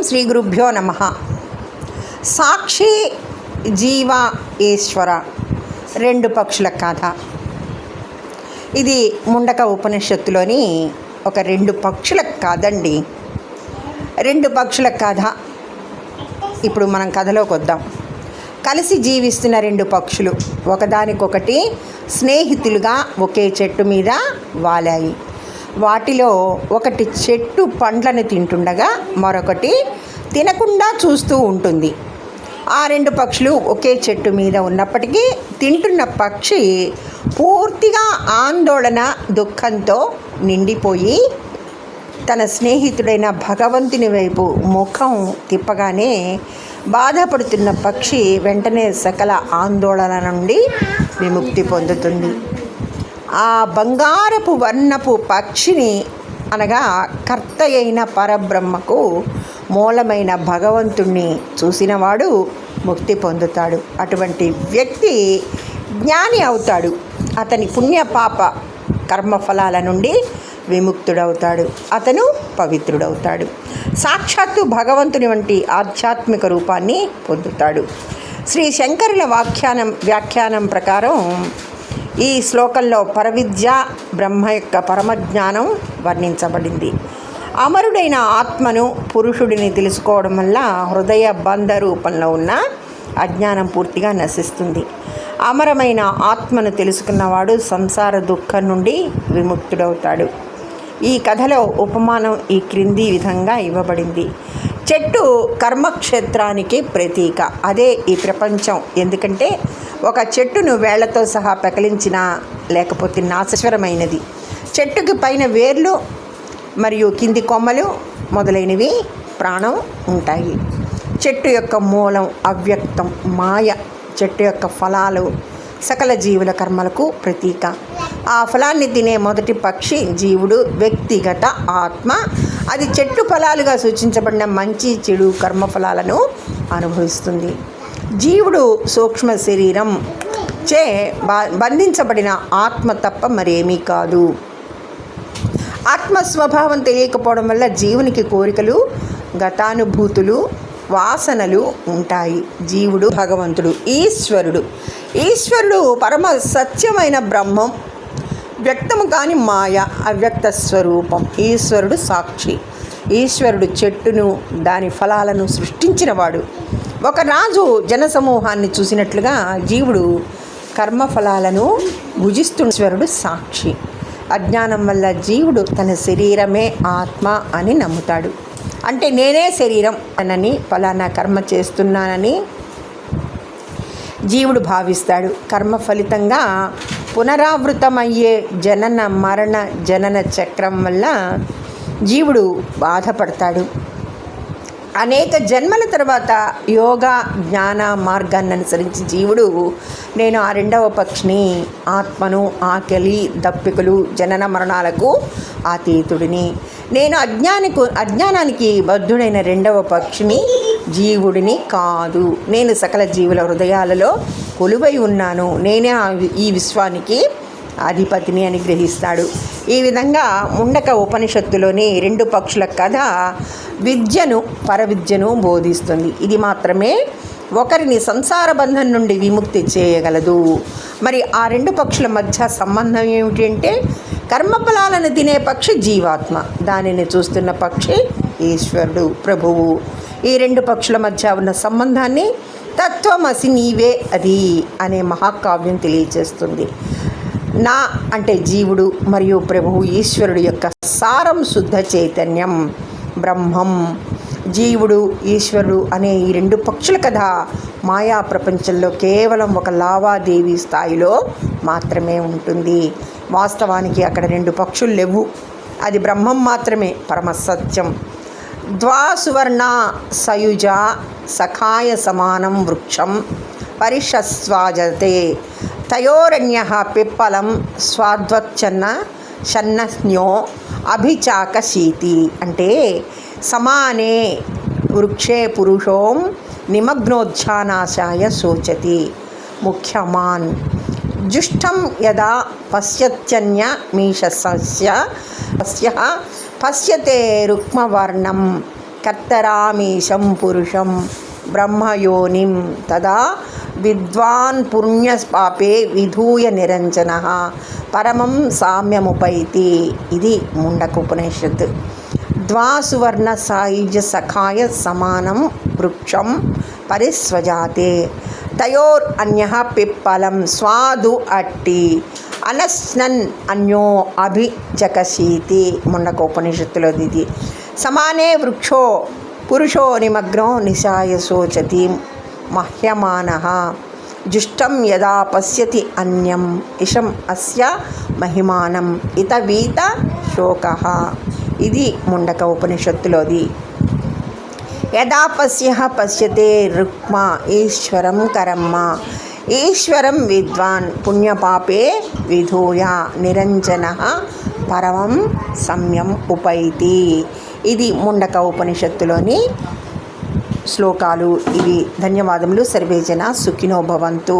శ్రీ గురుభ్యో నమః. సాక్షి జీవ ఈశ్వర రెండు పక్షుల కథ. ఇది ముండక ఉపనిషత్తులోని ఒక రెండు పక్షుల కథ అండి. రెండు పక్షుల కథ. ఇప్పుడు మనం కథలోకి వద్దాం. కలిసి జీవిస్తున్న రెండు పక్షులు ఒకదానికొకటి స్నేహితులుగా ఒకే చెట్టు మీద వాలాయి. వాటిలో ఒకటి చెట్టు పండ్లను తింటుండగా మరొకటి తినకుండా చూస్తూ ఉంటుంది. ఆ రెండు పక్షులు ఒకే చెట్టు మీద ఉన్నప్పటికీ తింటున్న పక్షి పూర్తిగా ఆందోళన దుఃఖంతో నిండిపోయి తన స్నేహితుడైన భగవంతుని వైపు ముఖం తిప్పగానే బాధపడుతున్న పక్షి వెంటనే సకల ఆందోళన నుండి విముక్తి పొందుతుంది. ఆ బంగారపు వర్ణపు పక్షిని అనగా కర్త అయిన పరబ్రహ్మకు మూలమైన భగవంతుణ్ణి చూసినవాడు ముక్తి పొందుతాడు. అటువంటి వ్యక్తి జ్ఞాని అవుతాడు. అతని పుణ్య పాప కర్మఫలాల నుండి విముక్తుడవుతాడు. అతను పవిత్రుడవుతాడు. సాక్షాత్తు భగవంతుని వంటి ఆధ్యాత్మిక రూపాన్ని పొందుతాడు. శ్రీ శంకరుల వ్యాఖ్యానం ప్రకారం ఈ శ్లోకంలో పరవిద్య బ్రహ్మ యొక్క పరమజ్ఞానం వర్ణించబడింది. అమరుడైన ఆత్మను పురుషుడిని తెలుసుకోవడం వల్ల హృదయ బంధ రూపంలో ఉన్న అజ్ఞానం పూర్తిగా నశిస్తుంది. అమరమైన ఆత్మను తెలుసుకున్నవాడు సంసార దుఃఖం నుండి విముక్తుడవుతాడు. ఈ కథలో ఉపమానం ఈ క్రింది విధంగా ఇవ్వబడింది. చెట్టు కర్మక్షేత్రానికి ప్రతీక. అదే ఈ ప్రపంచం. ఎందుకంటే ఒక చెట్టును వేళ్లతో సహా పెకలించినా లేకపోతే నాశనమైనది. చెట్టుకి పైన వేర్లు మరియు కింది కొమ్మలు మొదలైనవి ప్రాణం ఉంటాయి. చెట్టు యొక్క మూలం అవ్యక్తం, మాయ. చెట్టు యొక్క ఫలాలు సకల జీవుల కర్మలకు ప్రతీక. ఆ ఫలాన్ని తినే మొదటి పక్షి జీవుడు, వ్యక్తిగత ఆత్మ. అది చెట్టు ఫలాలుగా సూచించబడిన మంచి చెడు కర్మఫలాలను అనుభవిస్తుంది. జీవుడు సూక్ష్మ శరీరం చే బంధించబడిన ఆత్మ తప్ప మరేమీ కాదు. ఆత్మస్వభావం తెలియకపోవడం వల్ల జీవునికి కోరికలు, గతానుభూతులు, వాసనలు ఉంటాయి. జీవుడు భగవంతుడు, ఈశ్వరుడు పరమ సత్యమైన బ్రహ్మం, వ్యక్తము కాని మాయ, అవ్యక్త స్వరూపం. ఈశ్వరుడు సాక్షి. ఈశ్వరుడు చెట్టును దాని ఫలాలను సృష్టించినవాడు. ఒక రాజు జనసమూహాన్ని చూసినట్లుగా జీవుడు కర్మఫలాలను భుజిస్తున్న ఈశ్వరుడు సాక్షి. అజ్ఞానం వల్ల జీవుడు తన శరీరమే ఆత్మ అని నమ్ముతాడు. అంటే నేనే శరీరం అనని ఫలానా కర్మ చేస్తున్నానని జీవుడు భావిస్తాడు. కర్మ ఫలితంగా పునరావృతమయ్యే జనన చక్రం వల్ల జీవుడు బాధపడతాడు. అనేక జన్మల తర్వాత యోగా జ్ఞాన మార్గాన్ని అనుసరించి జీవుడు నేను ఆ రెండవ పక్షిని, ఆత్మను, ఆకలి దప్పికలు జనన మరణాలకు అతీతుడిని, నేను అజ్ఞానానికి బద్ధుడైన రెండవ పక్షిని, జీవుడిని కాదు, నేను సకల జీవుల హృదయాలలో కొలువై ఉన్నాను, నేనే ఈ విశ్వానికి అధిపతిని అని గ్రహిస్తాడు. ఈ విధంగా ముండక ఉపనిషత్తులోని రెండు పక్షుల కథ పరవిద్యను బోధిస్తుంది. ఇది మాత్రమే ఒకరిని సంసార బంధం నుండి విముక్తి చేయగలదు. మరి ఆ రెండు పక్షుల మధ్య సంబంధం ఏమిటి అంటే, కర్మఫలాలను తినే పక్షి జీవాత్మ, దానిని చూస్తున్న పక్షి ఈశ్వరుడు ప్రభువు. ఈ రెండు పక్షుల మధ్య ఉన్న సంబంధాన్ని తత్వమసి నీవే అది అనే మహాకావ్యం తెలియజేస్తుంది. నా అంటే జీవుడు మరియు ప్రభువు ఈశ్వరుడు యొక్క సారం శుద్ధ చైతన్యం బ్రహ్మం. జీవుడు ఈశ్వరుడు అనే ఈ రెండు పక్షుల కథ మాయా ప్రపంచంలో కేవలం ఒక లావాదేవీ స్థాయిలో మాత్రమే ఉంటుంది. వాస్తవానికి అక్కడ రెండు పక్షులు లేవు. అది బ్రహ్మం మాత్రమే, పరమసత్యం. ద్వాసువర్ణ సయుజ సఖాయ సమానం వృక్షం పరిషస్వాజతే తయోరణ్య పిప్పలం స్వాద్వచ్చన్న షన్నస్న్యో అభిచాకశీతి. అంటే సమానే వృక్షే పురుషోం నిమగ్నోధ్యానాశాయ శోచతి ముఖ్యమాన్ జుష్టం యదా పశ్యత్యన్య మీషస్య పశ్యతే రుక్మవర్ణం కర్తరామీశం పురుషం బ్రహ్మయోనిం తదా విద్వాన్ పుణ్యపాపే విధూయ నిరంజన పరమం సామ్యముపైతి. ఇది ముండకోపనిషత్. ద్వాసువర్ణ సాయుజ సఖాయ సమానం వృక్షం పరిస్వజాతే తయోర్ అన్యః పిప్పలం స్వాదు అట్టి అనస్నన్ అన్యో అభిజకశీతి. ముండకోపనిషత్తులోది ఇది. సమానే వృక్షో పురుషో నిమగ్నో నిశాయ శోచతి మహ్యమానః జుష్టం యదా పశ్యతి అన్యం ఇషం అస్య మహిమానం ఇతవీత శోకః. ఇది ముండక ఉపనిషత్తులోది. యదా పశ్యతే రుక్మ ఈశ్వరం కరమ్మ ఈశ్వరం విద్వాన్ పుణ్యపాపే విధూయ నిరంజనః పరమం సమ్యం ఉపైతి. ఇది ముండక ఉపనిషత్తులోని శ్లోకాలు ఇవి. ధన్యవాదములు. సర్వే జనా సుఖినో భవంతు.